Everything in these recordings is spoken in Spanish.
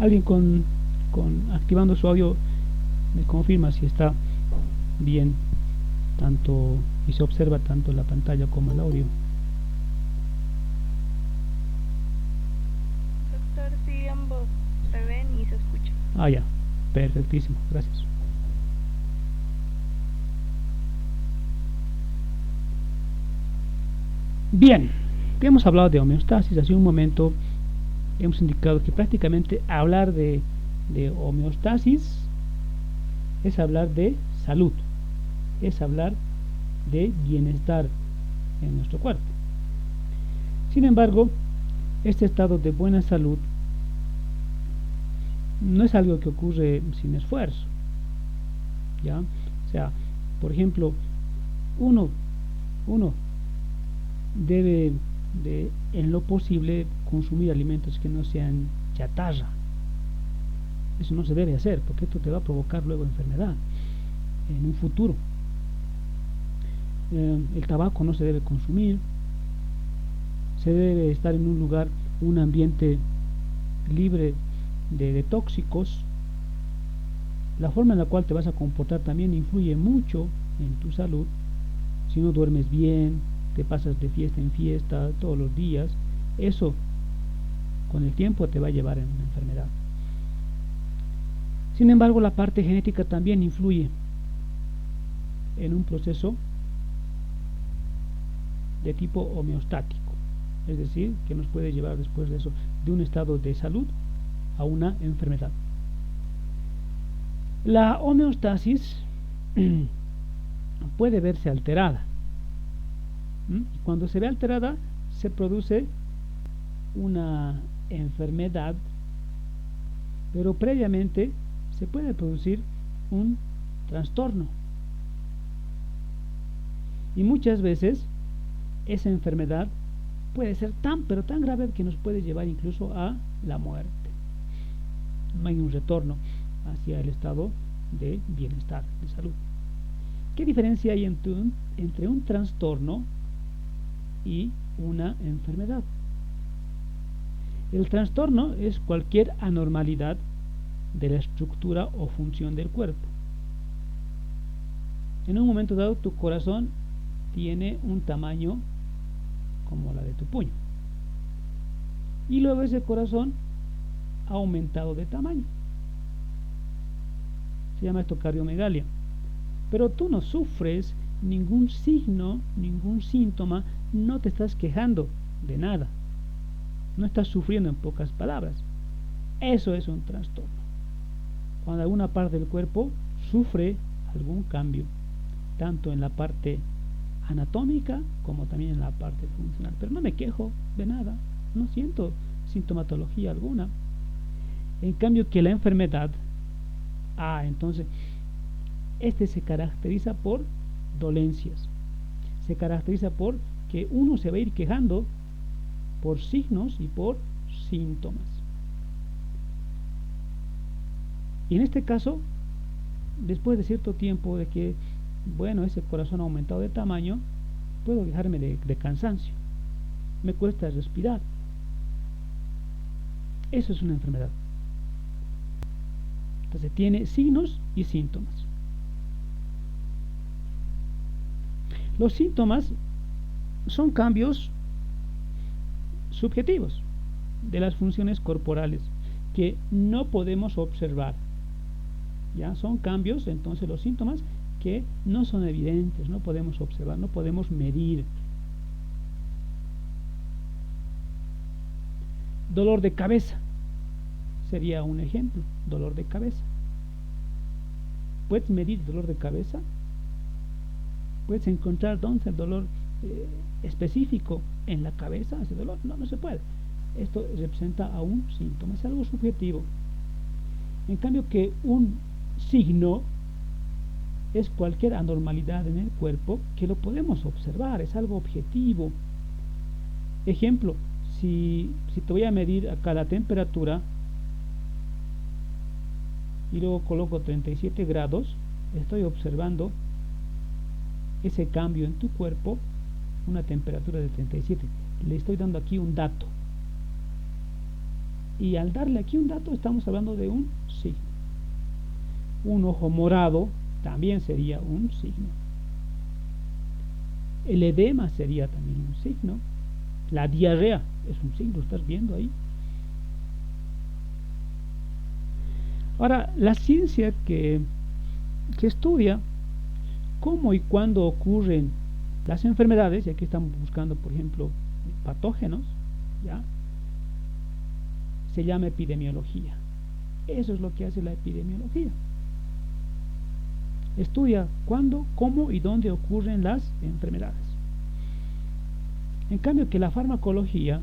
Alguien con activando su audio me confirma si está bien tanto y se observa tanto la pantalla como el audio. Doctor, sí, ambos se ven y se escuchan. Ah, ya, perfectísimo, gracias. Bien, hemos hablado de homeostasis. Hace un momento hemos indicado que prácticamente hablar de homeostasis es hablar de salud, es hablar de bienestar en nuestro cuerpo. Sin embargo, este estado de buena salud no es algo que ocurre sin esfuerzo, ¿ya? O sea, por ejemplo, uno, uno debe de, en lo posible, consumir alimentos que no sean chatarra. Eso no se debe hacer, porque esto te va a provocar luego enfermedad en un futuro. El tabaco no se debe consumir, se debe estar en un lugar, un ambiente libre de tóxicos. La forma en la cual te vas a comportar también influye mucho en tu salud. Si no duermes bien, te pasas de fiesta en fiesta todos los días, eso con el tiempo te va a llevar a una enfermedad. Sin embargo, la parte genética también influye en un proceso de tipo homeostático, es decir, que nos puede llevar después de eso de un estado de salud a una enfermedad. La homeostasis puede verse alterada. Y cuando se ve alterada, se produce una enfermedad, pero previamente se puede producir un trastorno. Y muchas veces esa enfermedad puede ser tan, pero tan grave que nos puede llevar incluso a la muerte. No hay un retorno hacia el estado de bienestar, de salud. ¿Qué diferencia hay entre un trastorno y una enfermedad? El trastorno es cualquier anormalidad de la estructura o función del cuerpo. En un momento dado, tu corazón tiene un tamaño como la de tu puño. Y luego ese corazón ha aumentado de tamaño. Se llama esto cardiomegalia. Pero tú no sufres ningún signo, ningún síntoma, no te estás quejando de nada. No estás sufriendo, en pocas palabras. Eso es un trastorno. Cuando alguna parte del cuerpo sufre algún cambio, tanto en la parte anatómica como también en la parte funcional. Pero no me quejo de nada, no siento sintomatología alguna. En cambio que la enfermedad, entonces, este se caracteriza por dolencias, se caracteriza por que uno se va a ir quejando por signos y por síntomas. Y en este caso, después de cierto tiempo de que, bueno, ese corazón ha aumentado de tamaño, puedo quejarme de cansancio, me cuesta respirar. Eso es una enfermedad. Entonces tiene signos y síntomas. Los síntomas son cambios subjetivos de las funciones corporales que no podemos observar. Ya son cambios, entonces, los síntomas que no son evidentes, no podemos observar, no podemos medir. Dolor de cabeza sería un ejemplo. Dolor de cabeza. ¿Puedes medir dolor de cabeza? ¿Puedes encontrar dónde es el dolor específico en la cabeza? ¿Ese dolor? No, no se puede. Esto representa a un síntoma, es algo subjetivo. En cambio que un signo es cualquier anormalidad en el cuerpo que lo podemos observar, es algo objetivo. Ejemplo, si te voy a medir acá la temperatura y luego coloco 37 grados, estoy observando ese cambio en tu cuerpo, una temperatura de 37. Le estoy dando aquí un dato. Y al darle aquí un dato estamos hablando de un signo. Un ojo morado también sería un signo. El edema sería también un signo. La diarrea es un signo, ¿estás viendo ahí? Ahora, la ciencia que estudia cómo y cuándo ocurren las enfermedades, y aquí estamos buscando, por ejemplo, patógenos, ¿ya? Se llama epidemiología. Eso es lo que hace la epidemiología. Estudia cuándo, cómo y dónde ocurren las enfermedades. En cambio que la farmacología,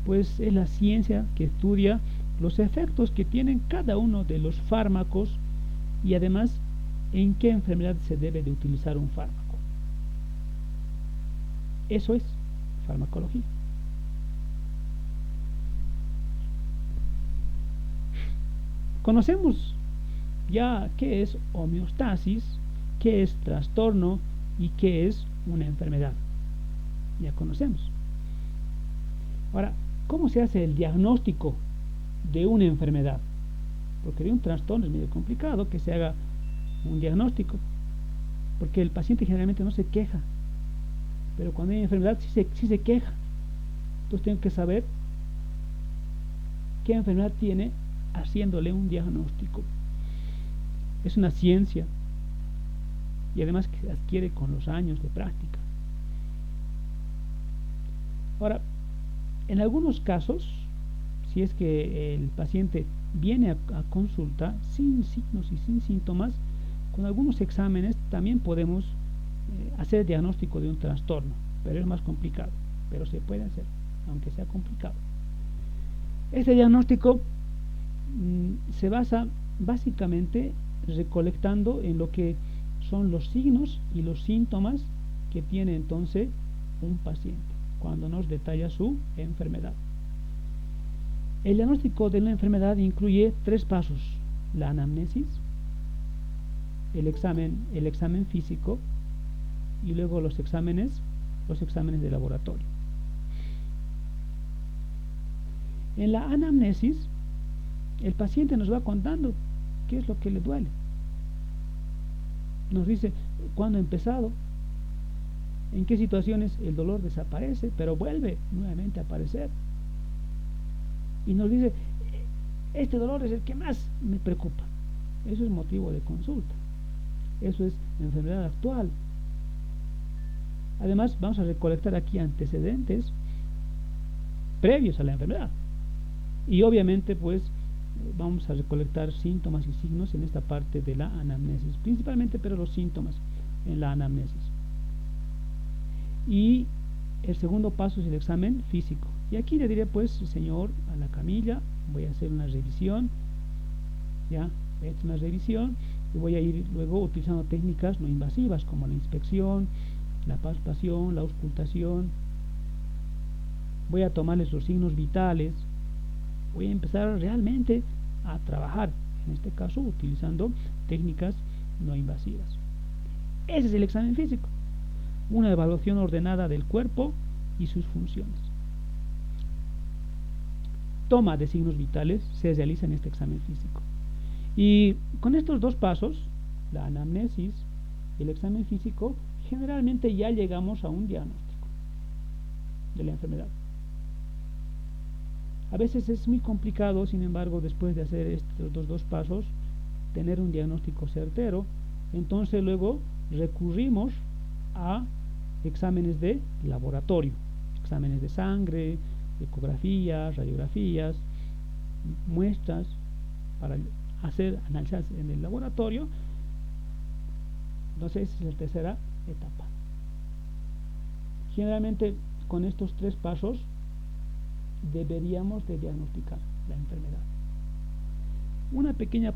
pues es la ciencia que estudia los efectos que tienen cada uno de los fármacos y además en qué enfermedad se debe de utilizar un fármaco. Eso es farmacología. Conocemos ya qué es homeostasis, qué es trastorno y qué es una enfermedad. Ya conocemos. Ahora, ¿cómo se hace el diagnóstico de una enfermedad? Porque de un trastorno es medio complicado que se haga un diagnóstico, porque el paciente generalmente no se queja, pero cuando hay enfermedad sí se queja. Entonces tengo que saber qué enfermedad tiene haciéndole un diagnóstico. Es una ciencia y además que se adquiere con los años de práctica. Ahora, en algunos casos, si es que el paciente viene a consulta sin signos y sin síntomas, con algunos exámenes también podemos hacer diagnóstico de un trastorno, pero es más complicado, pero se puede hacer, aunque sea complicado. Este diagnóstico se basa básicamente recolectando en lo que son los signos y los síntomas que tiene entonces un paciente cuando nos detalla su enfermedad. El diagnóstico de la enfermedad incluye 3 pasos: la anamnesis, el examen físico y luego los exámenes de laboratorio. En la anamnesis, el paciente nos va contando qué es lo que le duele. Nos dice cuándo ha empezado, en qué situaciones el dolor desaparece, pero vuelve nuevamente a aparecer. Y nos dice, este dolor es el que más me preocupa. Eso es motivo de consulta. Eso es enfermedad actual. Además, vamos a recolectar aquí antecedentes previos a la enfermedad. Y obviamente, pues, vamos a recolectar síntomas y signos en esta parte de la anamnesis, principalmente, pero los síntomas en la anamnesis. Y el segundo paso es el examen físico. Y aquí le diré, pues, señor, a la camilla, voy a hacer una revisión, ya, voy a hacer una revisión y voy a ir luego utilizando técnicas no invasivas como la inspección, la palpación, la auscultación. Voy a tomarles los signos vitales. Voy a empezar realmente a trabajar, en este caso utilizando técnicas no invasivas. Ese es el examen físico, una evaluación ordenada del cuerpo y sus funciones. Toma de signos vitales se realiza en este examen físico. Y con estos 2 pasos, la anamnesis y el examen físico, generalmente ya llegamos a un diagnóstico de la enfermedad. A veces es muy complicado, sin embargo, después de hacer estos 2 pasos, tener un diagnóstico certero. Entonces luego recurrimos a exámenes de laboratorio, exámenes de sangre, ecografías, radiografías, muestras para hacer análisis en el laboratorio. Entonces esa es la tercera etapa. Generalmente con estos 3 pasos deberíamos de diagnosticar la enfermedad. Una pequeña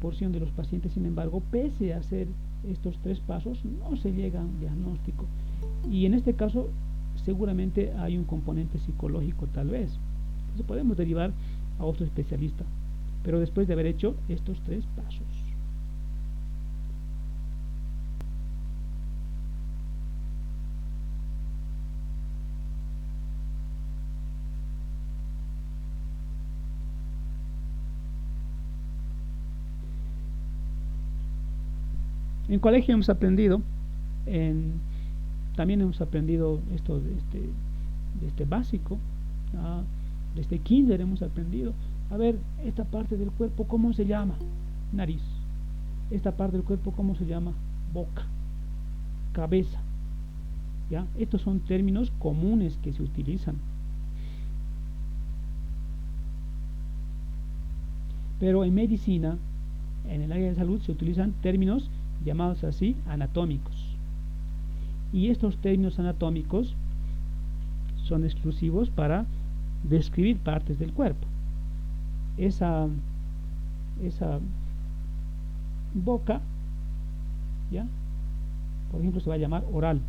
porción de los pacientes, sin embargo, pese a hacer estos 3 pasos, no se llega a un diagnóstico. Y en este caso, seguramente hay un componente psicológico, tal vez. Entonces podemos derivar a otro especialista, pero después de haber hecho estos 3 pasos. En colegio hemos aprendido, también hemos aprendido esto de este básico, desde kinder hemos aprendido. A ver, esta parte del cuerpo, ¿cómo se llama? Nariz. Esta parte del cuerpo, ¿cómo se llama? Boca, cabeza. ¿Ya? Estos son términos comunes que se utilizan. Pero en medicina, en el área de salud, se utilizan términos llamados así anatómicos. Y estos términos anatómicos son exclusivos para describir partes del cuerpo. Esa boca, ¿ya? Por ejemplo, se va a llamar oral.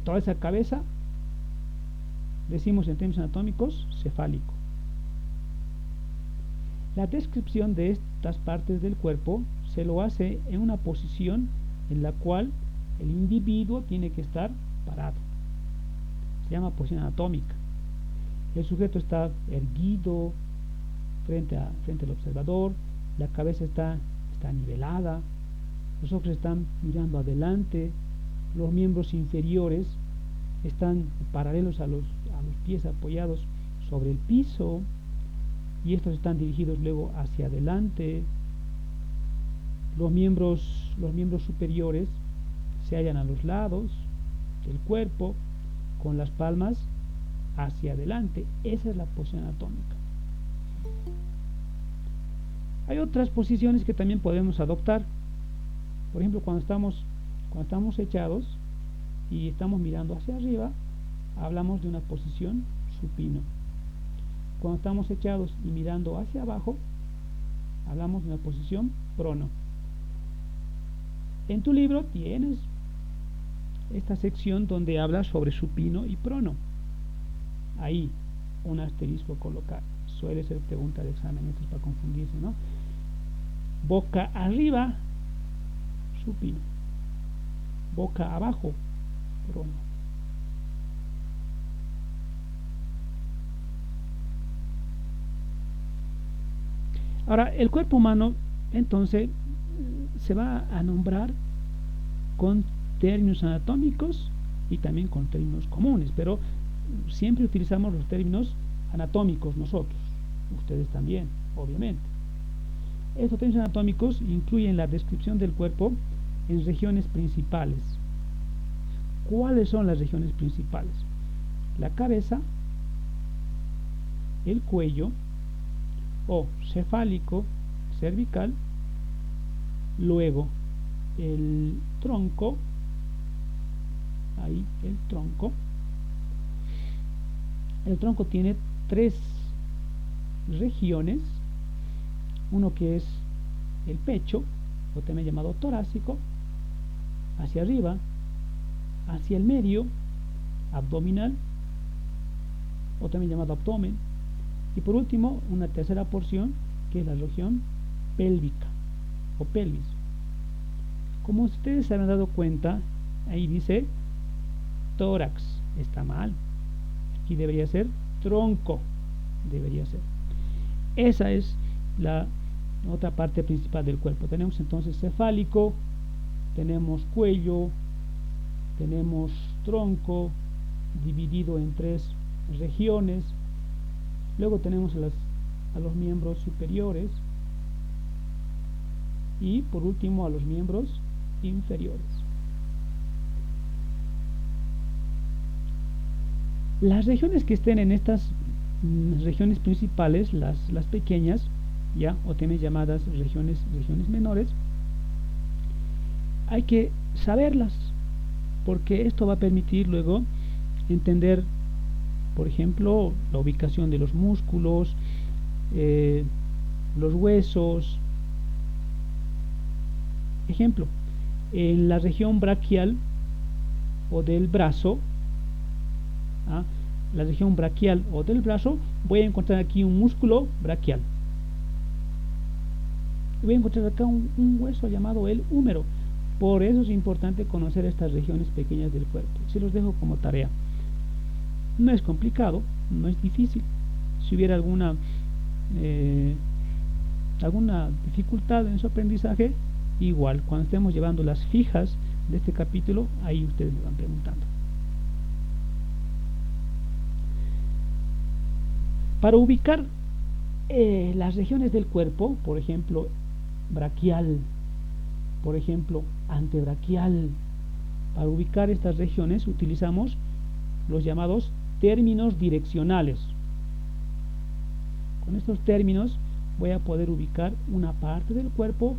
Toda esa cabeza, decimos en términos anatómicos, cefálico. La descripción de estas partes del cuerpo se lo hace en una posición en la cual el individuo tiene que estar parado. Se llama posición anatómica. El sujeto está erguido frente al observador, la cabeza está nivelada, los ojos están mirando adelante, los miembros inferiores están paralelos a los pies apoyados sobre el piso, y estos están dirigidos luego hacia adelante. Los miembros superiores se hallan a los lados del cuerpo con las palmas hacia adelante. Esa es la posición anatómica. Hay otras posiciones que también podemos adoptar. Por ejemplo, cuando estamos echados y estamos mirando hacia arriba, hablamos de una posición supino. Cuando estamos echados y mirando hacia abajo, hablamos de una posición prono. En tu libro tienes esta sección donde habla sobre supino y prono. Ahí un asterisco colocar. Suele ser pregunta de examen, esto es para confundirse, ¿no? Boca arriba, supino. Boca abajo, prono. Ahora, el cuerpo humano, entonces, se va a nombrar con términos anatómicos y también con términos comunes, pero siempre utilizamos los términos anatómicos nosotros, ustedes también, obviamente. Estos términos anatómicos incluyen la descripción del cuerpo en regiones principales. ¿Cuáles son las regiones principales? La cabeza, el cuello, o cefálico, cervical, luego el tronco, ahí el tronco. El tronco tiene tres regiones, uno que es el pecho, o también llamado torácico, hacia arriba, hacia el medio, abdominal, o también llamado abdomen, y por último una tercera porción que es la región pélvica o pelvis. Como ustedes se han dado cuenta, ahí dice tórax, está mal, aquí debería ser tronco, debería ser. Esa es la otra parte principal del cuerpo. Tenemos entonces cefálico, tenemos cuello, tenemos tronco dividido en tres regiones. Luego tenemos a los miembros superiores y por último a los miembros inferiores. Las regiones que estén en estas regiones principales, las pequeñas, ya, o también llamadas regiones menores, hay que saberlas, porque esto va a permitir luego entender, por ejemplo, la ubicación de los músculos, los huesos. Ejemplo, en la región braquial o del brazo, la región braquial o del brazo, voy a encontrar aquí un músculo braquial. Voy a encontrar acá un hueso llamado el húmero. Por eso es importante conocer estas regiones pequeñas del cuerpo. Se los dejo como tarea. No es complicado, no es difícil. Si hubiera alguna alguna dificultad en su aprendizaje, igual, cuando estemos llevando las fijas de este capítulo, ahí ustedes me van preguntando. Para ubicar las regiones del cuerpo, por ejemplo, braquial, por ejemplo, antebraquial, para ubicar estas regiones utilizamos los llamados términos direccionales. Con estos términos voy a poder ubicar una parte del cuerpo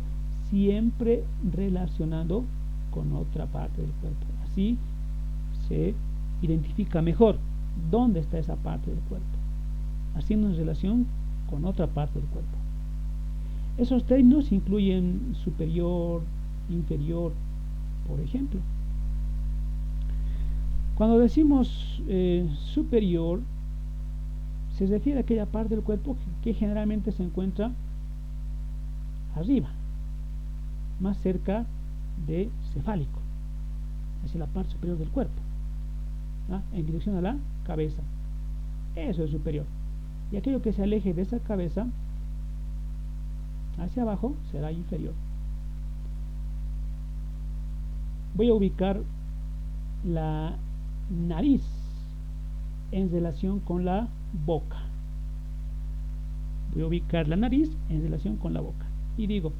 siempre relacionando con otra parte del cuerpo. Así se identifica mejor dónde está esa parte del cuerpo, haciendo en relación con otra parte del cuerpo. Esos términos incluyen superior, inferior, por ejemplo. Cuando decimos superior, se refiere a aquella parte del cuerpo que generalmente se encuentra arriba, más cerca de cefálico, hacia la parte superior del cuerpo, en dirección a la cabeza. Eso es superior. Y aquello que se aleje de esa cabeza hacia abajo será inferior. Voy a ubicar la nariz en relación con la boca. Voy a ubicar la nariz en relación con la boca. Y digo,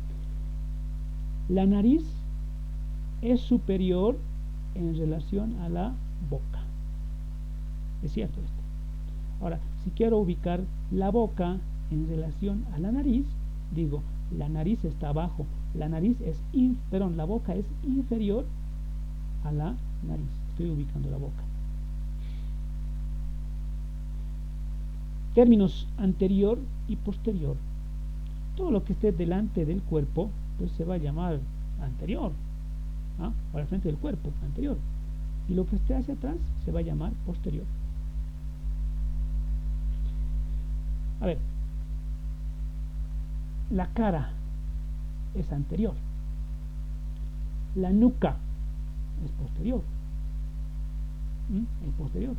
la nariz es superior en relación a la boca. Es cierto esto. Ahora, si quiero ubicar la boca en relación a la nariz, digo, la nariz está abajo. La boca es inferior a la nariz. Estoy ubicando la boca. Términos anterior y posterior. Todo lo que esté delante del cuerpo, pues se va a llamar anterior, o al frente del cuerpo, anterior. Y lo que esté hacia atrás se va a llamar posterior. A ver, la cara es anterior, la nuca es posterior. Es posterior.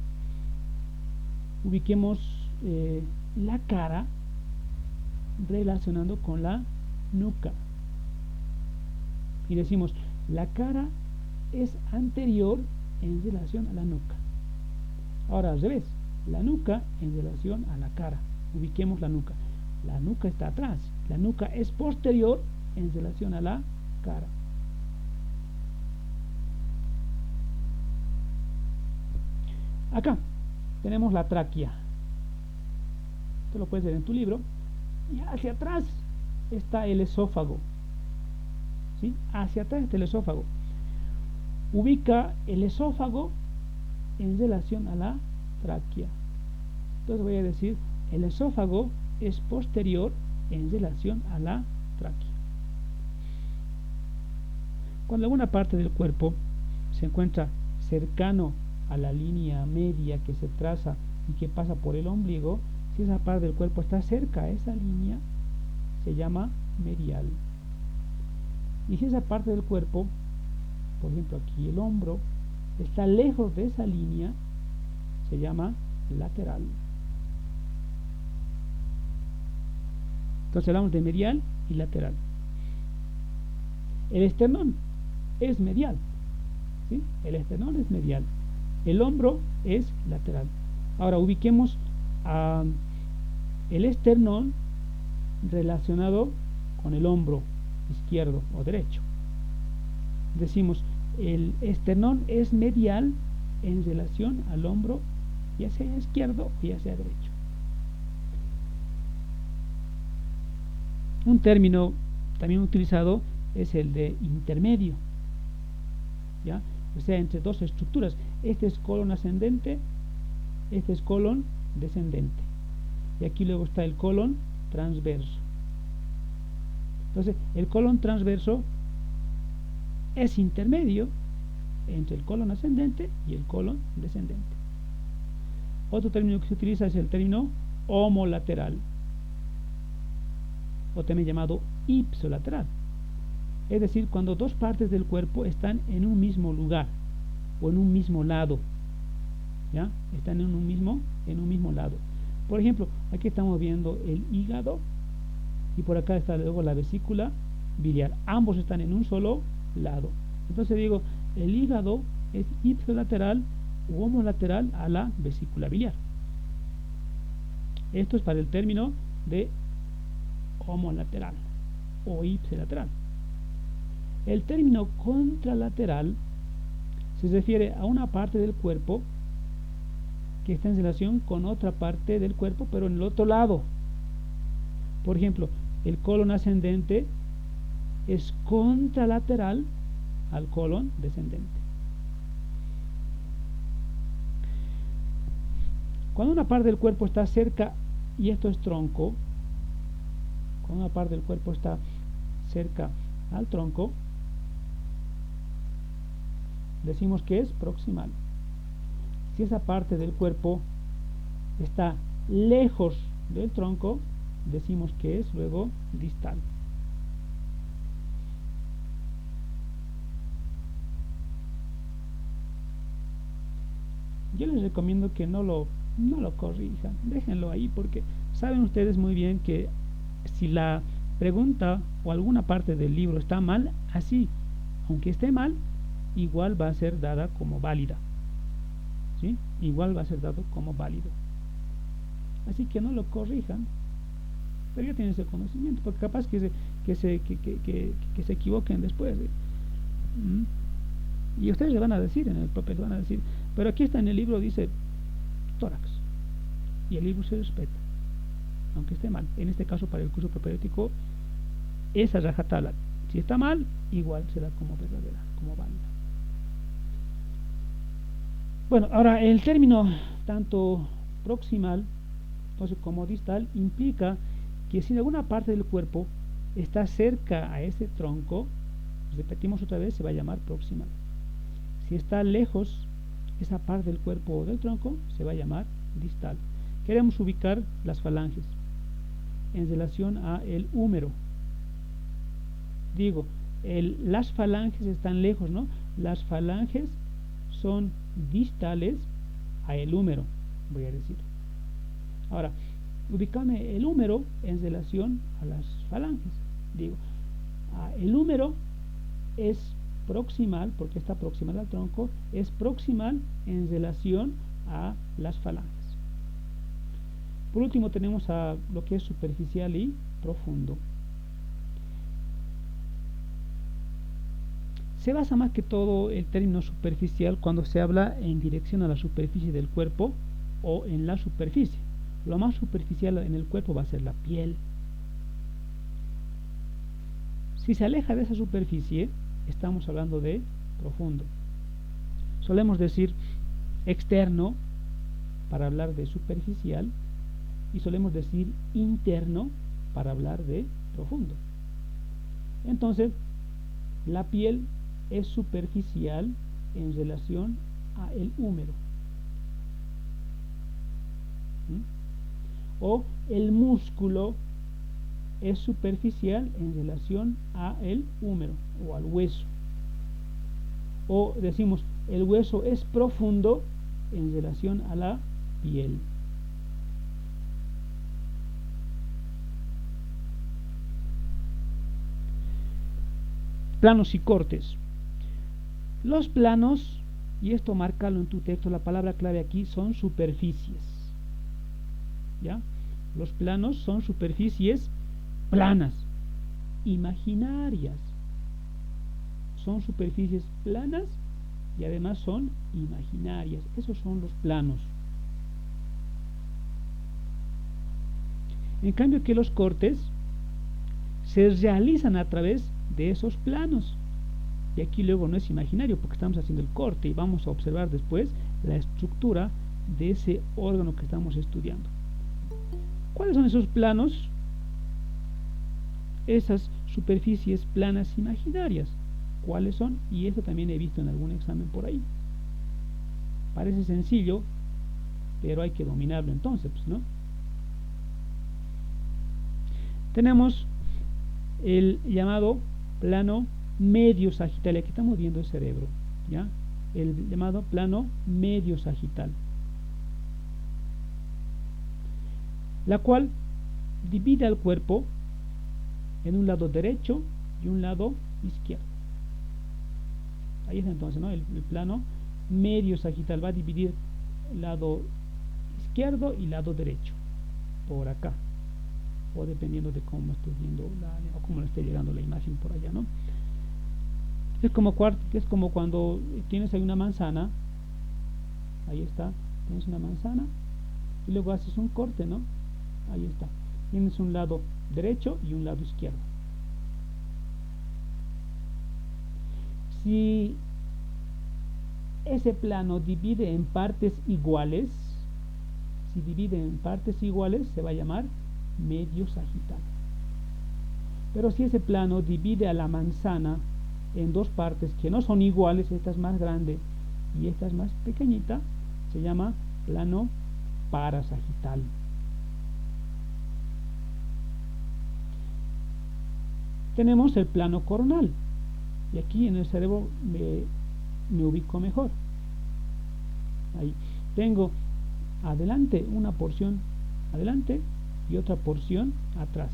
Ubiquemos la cara relacionando con la nuca y decimos, la cara es anterior en relación a la nuca. Ahora al revés, la nuca en relación a la cara. Ubiquemos la nuca. La nuca está atrás. La nuca es posterior en relación a la cara. Acá tenemos la tráquea. Esto lo puedes ver en tu libro. Y hacia atrás está el esófago. ¿Sí? Hacia atrás está el esófago. Ubica el esófago en relación a la tráquea. Entonces voy a decir, el esófago es posterior en relación a la tráquea. Cuando alguna parte del cuerpo se encuentra cercano a la línea media que se traza y que pasa por el ombligo, si esa parte del cuerpo está cerca a esa línea, se llama medial. Y si esa parte del cuerpo, por ejemplo aquí el hombro, está lejos de esa línea, se llama lateral. Entonces hablamos de medial y lateral. El esternón es medial, ¿sí? El esternón es medial. El hombro es lateral. Ahora ubiquemos el esternón relacionado con el hombro izquierdo o derecho. Decimos, el esternón es medial en relación al hombro, ya sea izquierdo o ya sea derecho. Un término también utilizado es el de intermedio, ¿ya? O sea, entre dos estructuras. Este es colon ascendente, este es colon descendente. Y aquí luego está el colon transverso. Entonces, el colon transverso es intermedio entre el colon ascendente y el colon descendente. Otro término que se utiliza es el término homolateral, o también llamado ipsolateral. Es decir, cuando dos partes del cuerpo están en un mismo lugar o en un mismo lado, ¿ya? Están en un mismo lado. Por ejemplo, aquí estamos viendo el hígado y por acá está luego la vesícula biliar. Ambos están en un solo lado. Entonces digo, el hígado es ipsilateral u homolateral a la vesícula biliar. Esto es para el término de homolateral o ipsilateral. El término contralateral se refiere a una parte del cuerpo que está en relación con otra parte del cuerpo, pero en el otro lado. Por ejemplo, el colon ascendente es contralateral al colon descendente. Cuando una parte del cuerpo está cerca, y esto es tronco, cuando una parte del cuerpo está cerca al tronco, decimos que es proximal. Si esa parte del cuerpo está lejos del tronco, decimos que es luego distal. Yo les recomiendo que no lo corrijan, déjenlo ahí, porque saben ustedes muy bien que si la pregunta o alguna parte del libro está mal, así, aunque esté mal, igual va a ser dada como válida. ¿Sí? Igual va a ser dado como válido. Así que no lo corrijan, pero ya tienen ese conocimiento, porque capaz que se equivoquen después. Y ustedes le van a decir en el papel, van a decir, pero aquí está en el libro, dice tórax, y el libro se respeta, aunque esté mal. En este caso, para el curso propedéutico, esa rajatabla, si está mal, igual se da como verdadera, como válida. Bueno, ahora el término tanto proximal como distal implica que si alguna parte del cuerpo está cerca a ese tronco, repetimos otra vez, se va a llamar proximal. Si está lejos esa parte del cuerpo o del tronco, se va a llamar distal. Queremos ubicar las falanges en relación a el húmero. Digo, las falanges están lejos, ¿no? Las falanges son distales a el húmero, voy a decir. Ahora, ubícame el húmero en relación a las falanges. Digo, el húmero es proximal, porque está proximal al tronco, es proximal en relación a las falanges. Por último tenemos a lo que es superficial y profundo. Se basa más que todo el término superficial cuando se habla en dirección a la superficie del cuerpo o en la superficie. Lo más superficial en el cuerpo va a ser la piel. Si se aleja de esa superficie, estamos hablando de profundo. Solemos decir externo para hablar de superficial y solemos decir interno para hablar de profundo. Entonces, la piel es superficial en relación a el húmero. O el músculo es superficial en relación a el húmero o al hueso. O decimos, el hueso es profundo en relación a la piel. Planos y cortes. Los planos, y esto márcalo en tu texto, la palabra clave aquí son superficies. ¿Ya? Los planos son superficies planas, imaginarias. Son superficies planas y además son imaginarias. Esos son los planos. En cambio que los cortes se realizan a través de esos planos. Y aquí luego no es imaginario porque estamos haciendo el corte y vamos a observar después la estructura de ese órgano que estamos estudiando. ¿Cuáles son esos planos? Esas superficies planas imaginarias. ¿Cuáles son? Y eso también he visto en algún examen por ahí. Parece sencillo, pero hay que dominarlo entonces, ¿no? Tenemos el llamado plano medio sagital. Aquí estamos viendo el cerebro, ¿ya? El llamado plano medio sagital, la cual divide al cuerpo en un lado derecho y un lado izquierdo. Ahí es entonces, ¿no? El plano medio sagital va a dividir lado izquierdo y lado derecho, por acá, o dependiendo de cómo estés viendo o cómo le esté llegando la imagen por allá, ¿no? Es como cuando tienes ahí una manzana, ahí está, tienes una manzana y luego haces un corte, ¿no? Ahí está, tienes un lado derecho y un lado izquierdo. Si ese plano divide en partes iguales, se va a llamar medio sagital. Pero si ese plano divide a la manzana en dos partes que no son iguales, esta es más grande y esta es más pequeñita, se llama plano parasagital. Tenemos el plano coronal, y aquí en el cerebro me ubico mejor. Ahí tengo adelante una porción adelante y otra porción atrás,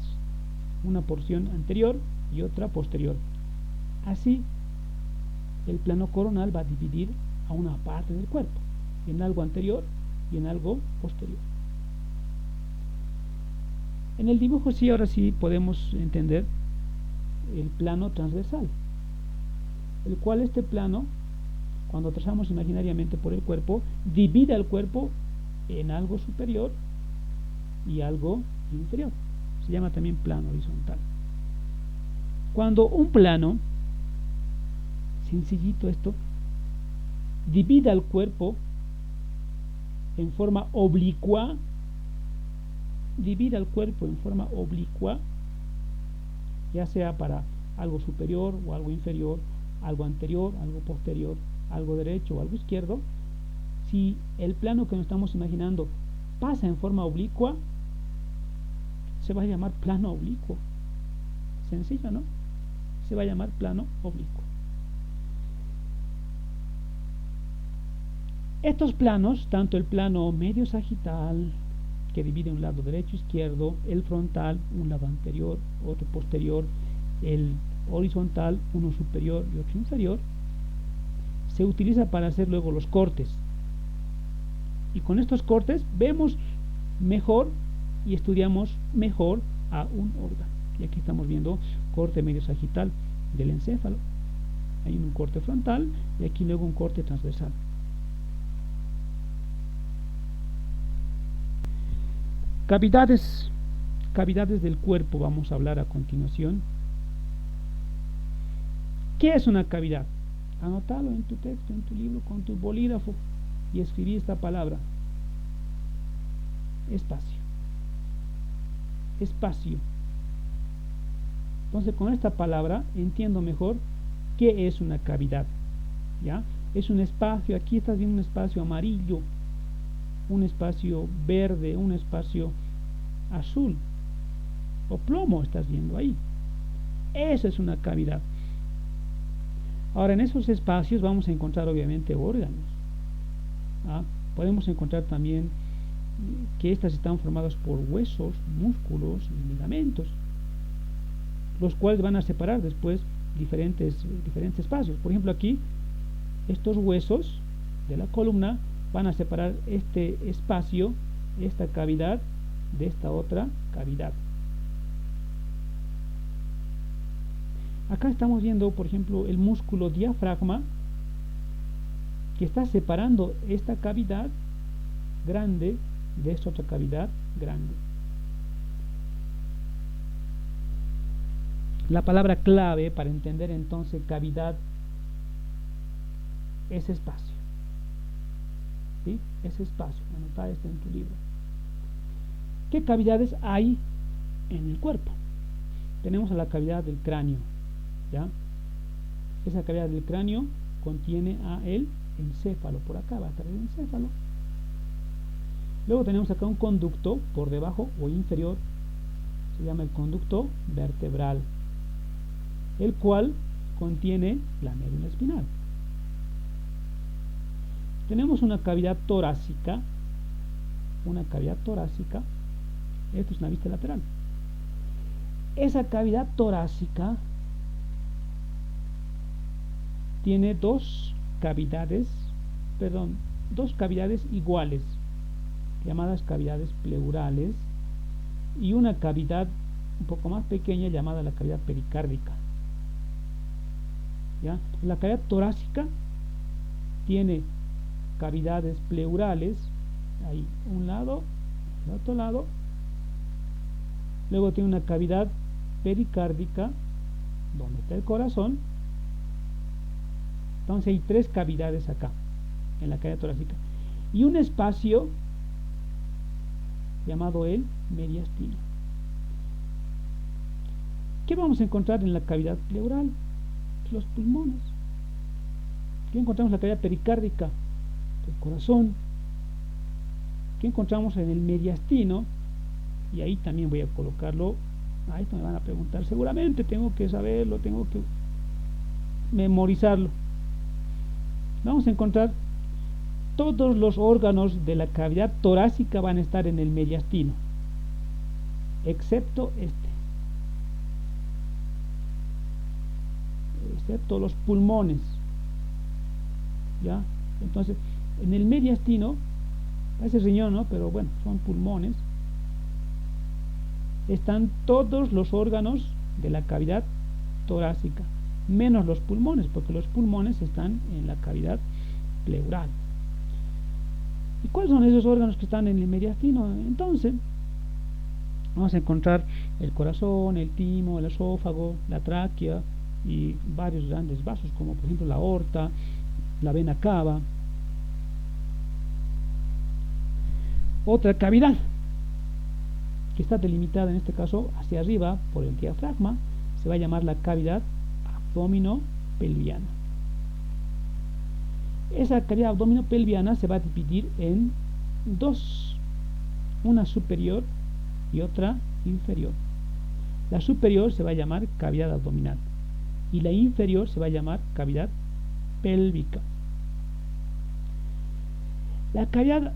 una porción anterior y otra posterior. Así el plano coronal va a dividir a una parte del cuerpo en algo anterior y en algo posterior. En el dibujo sí, ahora sí podemos entender el plano transversal, el cual este plano, cuando trazamos imaginariamente por el cuerpo, divide el cuerpo en algo superior y algo inferior. Se llama también plano horizontal. Cuando un plano, sencillito esto, divide el cuerpo en forma oblicua, ya sea para algo superior o algo inferior, algo anterior, algo posterior, algo derecho o algo izquierdo. Si el plano que nos estamos imaginando pasa en forma oblicua, se va a llamar plano oblicuo. Sencillo, ¿no? Se va a llamar plano oblicuo. Estos planos, tanto el plano medio sagital, que divide un lado derecho e izquierdo, el frontal, un lado anterior, otro posterior, el horizontal, uno superior y otro inferior, se utiliza para hacer luego los cortes. Y con estos cortes vemos mejor y estudiamos mejor a un órgano. Y aquí estamos viendo corte medio sagital del encéfalo. Hay un corte frontal y aquí luego un corte transversal. Cavidades del cuerpo vamos a hablar a continuación. ¿Qué es una cavidad? Anótalo en tu texto, en tu libro, con tu bolígrafo y escribí esta palabra: espacio. Espacio. Entonces, con esta palabra entiendo mejor qué es una cavidad. ¿Ya? Es un espacio, aquí estás viendo un espacio amarillo, un espacio verde, un espacio azul o plomo estás viendo ahí. Esa es una cavidad. Ahora, en esos espacios vamos a encontrar obviamente órganos. Podemos encontrar también que estas están formadas por huesos, músculos y ligamentos, los cuales van a separar después diferentes espacios. Por ejemplo, aquí estos huesos de la columna van a separar este espacio, esta cavidad, de esta otra cavidad. Acá estamos viendo, por ejemplo, el músculo diafragma, que está separando esta cavidad grande de esta otra cavidad grande. La palabra clave para entender entonces cavidad es espacio. ¿Sí? Es espacio. Anota esto en tu libro. ¿Qué cavidades hay en el cuerpo? Tenemos a la cavidad del cráneo. ¿Ya? Esa cavidad del cráneo contiene a el encéfalo. Por acá va a estar el encéfalo. Luego tenemos acá un conducto por debajo o inferior. Se llama el conducto vertebral, el cual contiene la médula espinal. Tenemos una cavidad torácica. Esto es una vista lateral. Esa cavidad torácica tiene dos cavidades iguales, llamadas cavidades pleurales, y una cavidad un poco más pequeña llamada la cavidad pericárdica. ¿Ya? La cavidad torácica tiene cavidades pleurales, ahí un lado, el otro lado, luego tiene una cavidad pericárdica, donde está el corazón. Entonces hay tres cavidades acá, en la cavidad torácica, y un espacio llamado el mediastino. ¿Qué vamos a encontrar en la cavidad pleural? Los pulmones. ¿Qué encontramos en la cavidad pericárdica? El corazón. ¿Qué encontramos en el mediastino? Y ahí también voy a colocarlo. A esto me van a preguntar seguramente, tengo que saberlo, tengo que memorizarlo. Vamos a encontrar todos los órganos de la cavidad torácica van a estar en el mediastino, excepto excepto los pulmones. ¿Ya? Entonces, en el mediastino, parece riñón, ¿no? Pero bueno, son pulmones. Están todos los órganos de la cavidad torácica, menos los pulmones, porque los pulmones están en la cavidad pleural. ¿Y cuáles son esos órganos que están en el mediastino? Entonces, vamos a encontrar el corazón, el timo, el esófago, la tráquea y varios grandes vasos, como por ejemplo la aorta, la vena cava. Otra cavidad que está delimitada en este caso hacia arriba por el diafragma se va a llamar la cavidad abdominopelviana. Esa cavidad abdominopelviana se va a dividir en dos, una superior y otra inferior. La superior se va a llamar cavidad abdominal y la inferior se va a llamar cavidad pélvica. La cavidad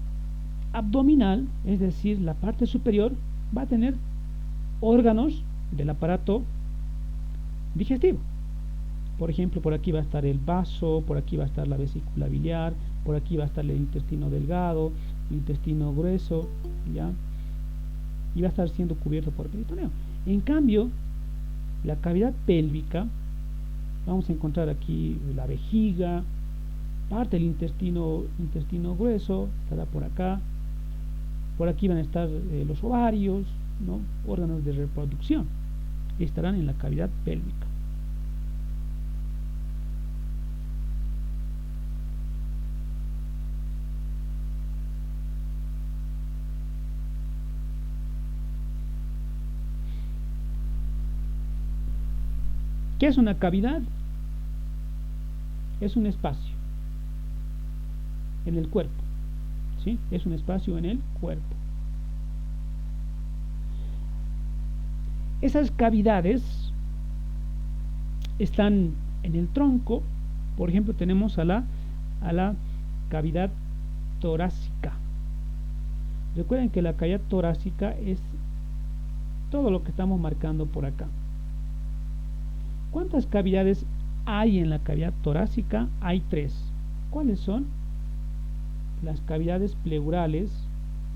abdominal, es decir, la parte superior, va a tener órganos del aparato digestivo. Por ejemplo, por aquí va a estar el vaso, por aquí va a estar la vesícula biliar, por aquí va a estar el intestino delgado, el intestino grueso, ¿ya? Y va a estar siendo cubierto por peritoneo. En cambio, la cavidad pélvica, vamos a encontrar aquí la vejiga, parte del intestino grueso, estará por acá. Por aquí van a estar los ovarios, ¿no? Órganos de reproducción, y estarán en la cavidad pélvica. ¿Qué es una cavidad? Es un espacio en el cuerpo, ¿sí? Es un espacio en el cuerpo. Esas cavidades están en el tronco. Por ejemplo, tenemos a la cavidad torácica. Recuerden que la cavidad torácica es todo lo que estamos marcando por acá. ¿Cuántas cavidades hay en la cavidad torácica? Hay tres. ¿Cuáles son? Las cavidades pleurales,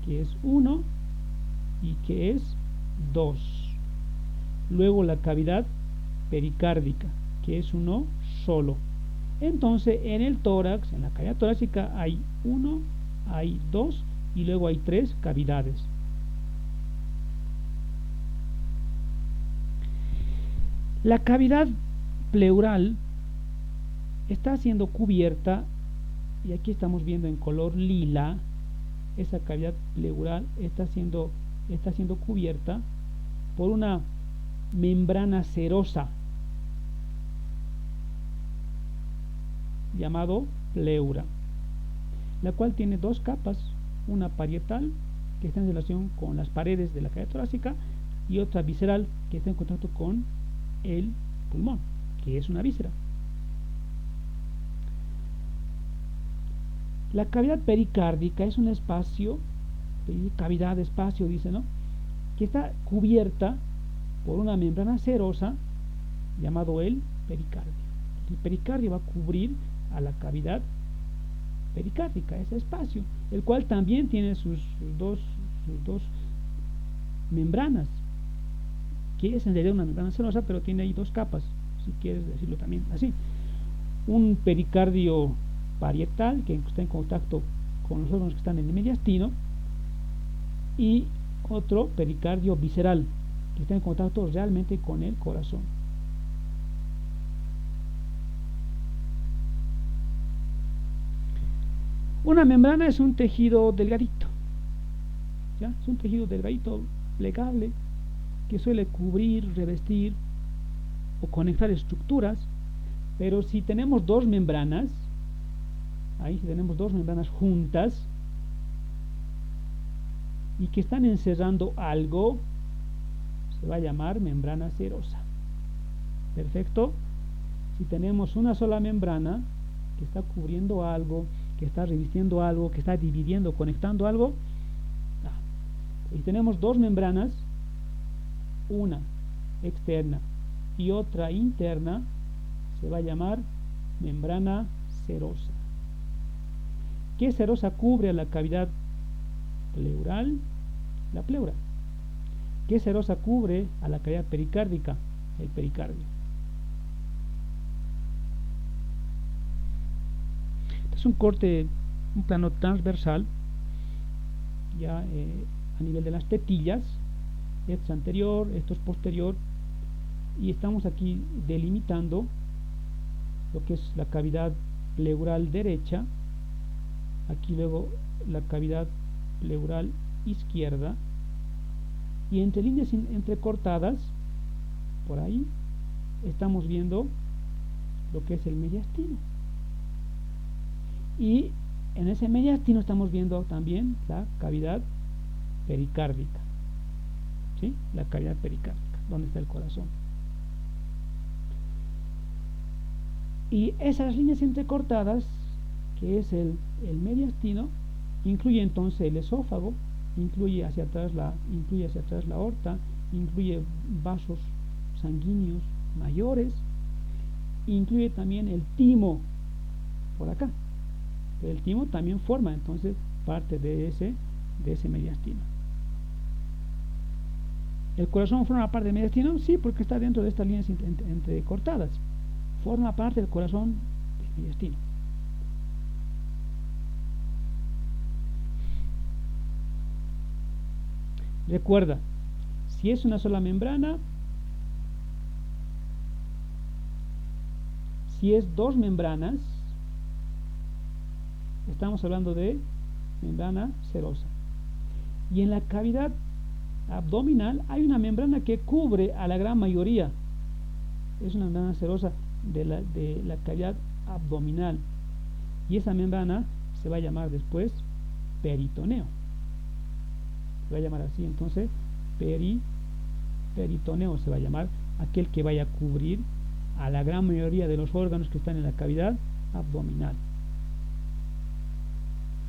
que es 1 y que es 2. Luego la cavidad pericárdica, que es uno solo. Entonces, en el tórax, en la cavidad torácica, hay 1, hay 2 y luego hay 3 cavidades. La cavidad pleural está siendo cubierta, y aquí estamos viendo en color lila, esa cavidad pleural está siendo cubierta por una membrana serosa llamado pleura, la cual tiene dos capas, una parietal que está en relación con las paredes de la cavidad torácica y otra visceral que está en contacto con el pulmón, que es una víscera. La cavidad pericárdica es un espacio, cavidad, espacio, dice, ¿no?, que está cubierta por una membrana serosa llamado el pericardio. El pericardio va a cubrir a la cavidad pericárdica, ese espacio, el cual también tiene sus dos membranas, que es en realidad una membrana serosa, pero tiene ahí dos capas, si quieres decirlo también así. Un pericardio parietal, que está en contacto con los órganos que están en el mediastino, y otro pericardio visceral, que está en contacto realmente con el corazón. Una membrana es un tejido delgadito, ¿ya? Es un tejido delgadito, plegable, que suele cubrir, revestir o conectar estructuras. Pero si tenemos dos membranas, ahí si tenemos dos membranas juntas y que están encerrando algo, se va a llamar membrana serosa. Perfecto. Si tenemos una sola membrana que está cubriendo algo, que está revistiendo algo, que está dividiendo, conectando algo, y tenemos dos membranas, una externa y otra interna, se va a llamar membrana serosa. ¿Qué serosa cubre a la cavidad pleural? La pleura. ¿Qué serosa cubre a la cavidad pericárdica? El pericardio. Este es un corte, un plano transversal, ya a nivel de las tetillas. Esto es anterior, esto es posterior, y estamos aquí delimitando lo que es la cavidad pleural derecha, aquí luego la cavidad pleural izquierda, y entre líneas entrecortadas, por ahí, estamos viendo lo que es el mediastino. Y en ese mediastino estamos viendo también la cavidad pericárdica, ¿sí? La cavidad pericárdica, donde está el corazón. Y esas líneas entrecortadas, que es el mediastino, incluye entonces el esófago, incluye hacia atrás la aorta, incluye vasos sanguíneos mayores, incluye también el timo por acá. El timo también forma entonces parte de ese mediastino. ¿El corazón forma parte del mediastino? Sí, porque está dentro de estas líneas entrecortadas. Forma parte del corazón del mediastino. Recuerda, si es una sola membrana, si es dos membranas, estamos hablando de membrana serosa. Y en la cavidad abdominal hay una membrana que cubre a la gran mayoría. Es una membrana serosa de la cavidad abdominal. Y esa membrana se va a llamar después peritoneo. Se va a llamar así, entonces peritoneo se va a llamar aquel que vaya a cubrir a la gran mayoría de los órganos que están en la cavidad abdominal.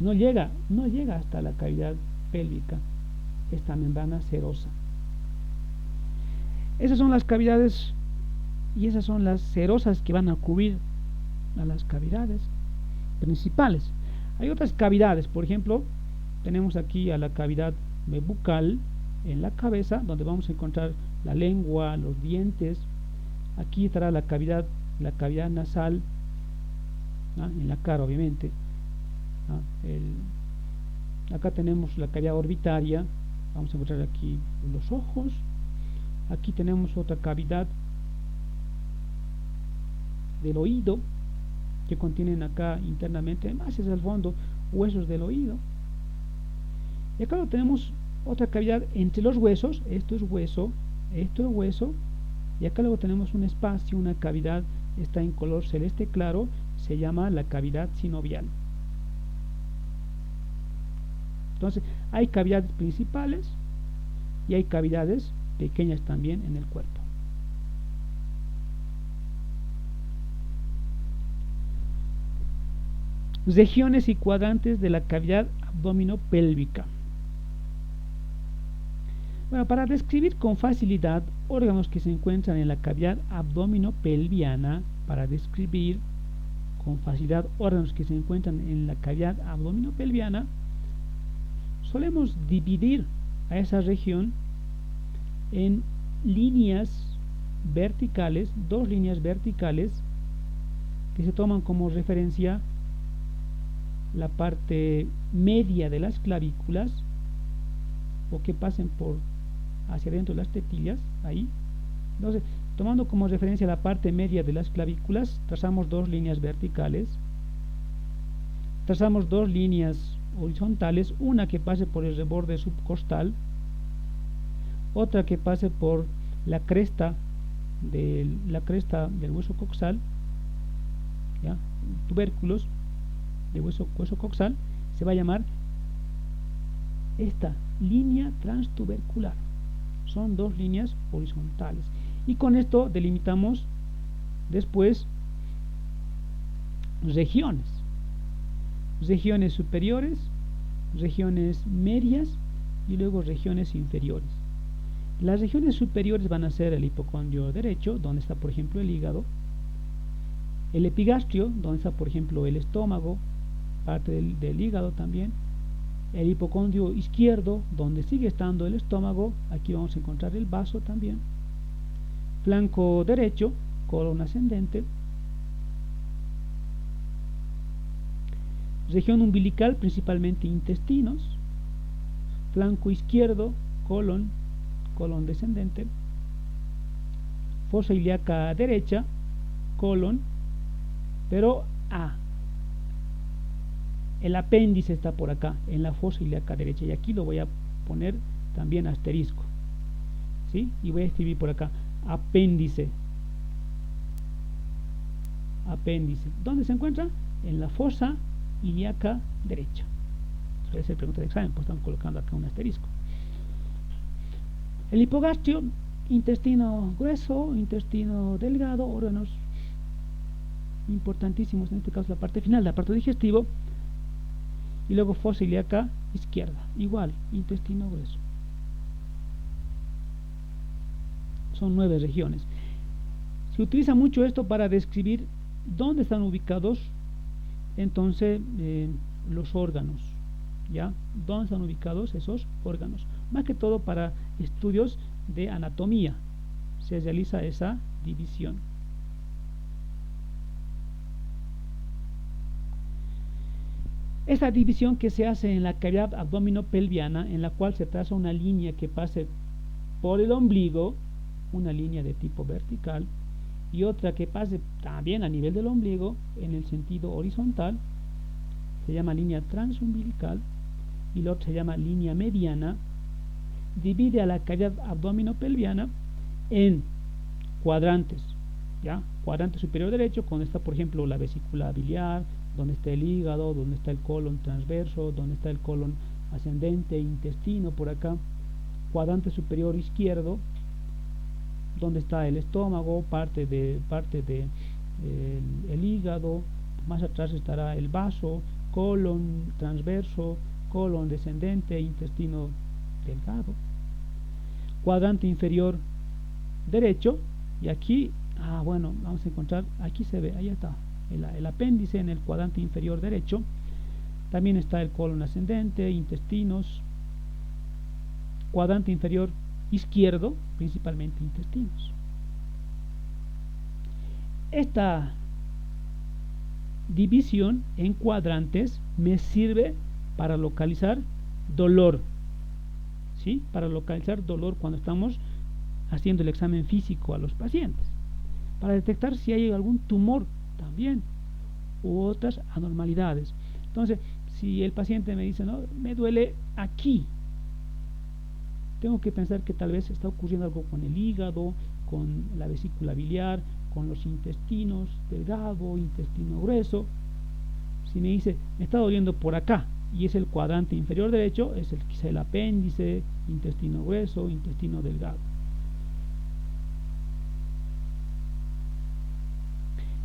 No llega hasta la cavidad pélvica esta membrana serosa. Esas son las cavidades y esas son las serosas que van a cubrir a las cavidades principales. Hay otras cavidades, por ejemplo, tenemos aquí a la cavidad bucal en la cabeza, donde vamos a encontrar la lengua, los dientes. Aquí estará la cavidad nasal, ¿no? En la cara, obviamente. Acá tenemos la cavidad orbitaria, vamos a encontrar aquí los ojos. Aquí tenemos otra cavidad del oído, que contienen acá internamente, más hacia el fondo, huesos del oído. Y acá tenemos otra cavidad entre los huesos, esto es hueso, y acá luego tenemos un espacio, una cavidad, está en color celeste claro, se llama la cavidad sinovial. Entonces, hay cavidades principales y hay cavidades pequeñas también en el cuerpo. Regiones y cuadrantes de la cavidad abdominopélvica. Bueno, para describir con facilidad órganos que se encuentran en la cavidad abdominopelviana, para describir con facilidad órganos que se encuentran en la cavidad abdominopelviana, solemos dividir a esa región en líneas verticales, dos líneas verticales que se toman como referencia la parte media de las clavículas o que pasen por hacia adentro de las tetillas, ahí. Entonces, tomando como referencia la parte media de las clavículas, trazamos dos líneas verticales, trazamos dos líneas horizontales, una que pase por el reborde subcostal, otra que pase por la cresta del hueso coxal, ¿ya? Tubérculos de hueso coxal, se va a llamar esta línea transtubercular. Son dos líneas horizontales y con esto delimitamos después regiones superiores, regiones medias y luego regiones inferiores. Las regiones superiores van a ser el hipocondrio derecho, donde está por ejemplo el hígado, el epigastrio, donde está por ejemplo el estómago, parte del hígado también, el hipocondrio izquierdo, donde sigue estando el estómago, aquí vamos a encontrar el vaso también, flanco derecho, colon ascendente, región umbilical, principalmente intestinos, flanco izquierdo, colon descendente, fosa ilíaca derecha, colon, pero el apéndice está por acá, en la fosa ilíaca derecha, y aquí lo voy a poner también asterisco, ¿sí? Y voy a escribir por acá, apéndice. ¿Dónde se encuentra? En la fosa ilíaca derecha. Suele ser pregunta de examen, pues están colocando acá un asterisco. El hipogastrio, intestino grueso, intestino delgado, órganos importantísimos, en este caso la parte final, el aparato digestivo, y luego fosa ilíaca izquierda, igual, intestino grueso. Son 9 regiones. Se utiliza mucho esto para describir dónde están ubicados entonces los órganos, ¿ya? ¿Dónde están ubicados esos órganos? Más que todo para estudios de anatomía se realiza esa división. Esta división que se hace en la cavidad abdominopelviana, en la cual se traza una línea que pase por el ombligo, una línea de tipo vertical, y otra que pase también a nivel del ombligo en el sentido horizontal, se llama línea transumbilical, y la otra se llama línea mediana, divide a la cavidad abdominopelviana en cuadrantes, ¿ya? Cuadrante superior derecho, donde está por ejemplo la vesícula biliar, donde está el hígado, donde está el colon transverso, donde está el colon ascendente, intestino por acá. Cuadrante superior izquierdo, donde está el estómago, parte de el hígado, más atrás estará el vaso, colon transverso, colon descendente, intestino delgado. Cuadrante inferior derecho, y aquí, bueno, vamos a encontrar, aquí se ve, ahí está, el apéndice en el cuadrante inferior derecho. También está el colon ascendente, intestinos. Cuadrante inferior izquierdo, principalmente intestinos. Esta división en cuadrantes me sirve para localizar dolor, ¿sí? Para localizar dolor cuando estamos haciendo el examen físico a los pacientes, para detectar si hay algún tumor también u otras anormalidades. Entonces, si el paciente me dice, no, me duele aquí, tengo que pensar que tal vez está ocurriendo algo con el hígado, con la vesícula biliar, con los intestinos delgado, intestino grueso. Si me dice, me está doliendo por acá, y es el cuadrante inferior derecho, es quizá el apéndice, intestino grueso, intestino delgado.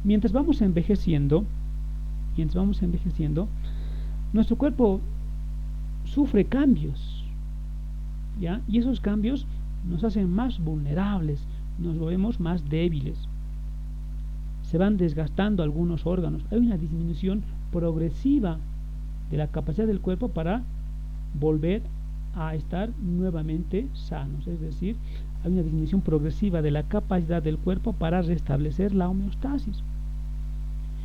Mientras vamos envejeciendo, nuestro cuerpo sufre cambios. ¿ya? Y esos cambios nos hacen más vulnerables, nos volvemos más débiles, se van desgastando algunos órganos, hay una disminución progresiva de la capacidad del cuerpo para volver a estar nuevamente sanos, es decir, hay una disminución progresiva de la capacidad del cuerpo para restablecer la homeostasis.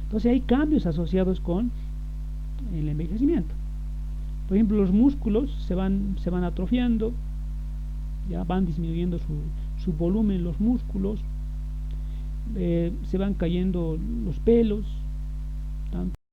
Entonces hay cambios asociados con el envejecimiento. Por ejemplo, los músculos se van atrofiando, ya van disminuyendo su volumen los músculos, se van cayendo los pelos,